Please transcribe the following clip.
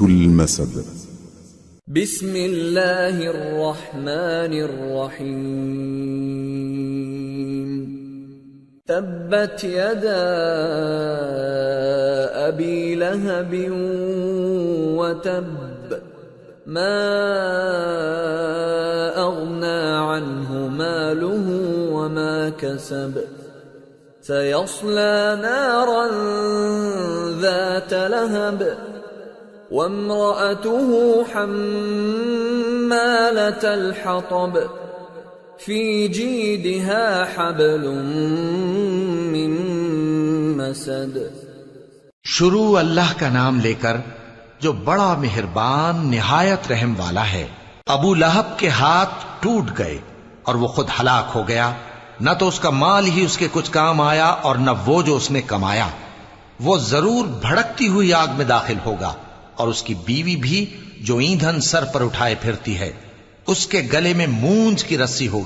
المسد بسم الله الرحمن الرحيم تبت يدا أبي لهب وتب ما أغنى عنه ماله وما كسب سيصلى نارا ذات لهب وامرأته حمالة الحطب في جيدها حبل من مسد। शुरू अल्लाह का नाम लेकर जो बड़ा मेहरबान निहायत रहम वाला है। अबू लहब के हाथ टूट गए और वो खुद हलाक हो गया। न तो उसका माल ही उसके कुछ काम आया और न वो जो उसने कमाया। वो जरूर भड़कती हुई आग में दाखिल होगा और उसकी बीवी भी जो ईंधन सर पर उठाए फिरती है, उसके गले में मूंज की रस्सी होगी।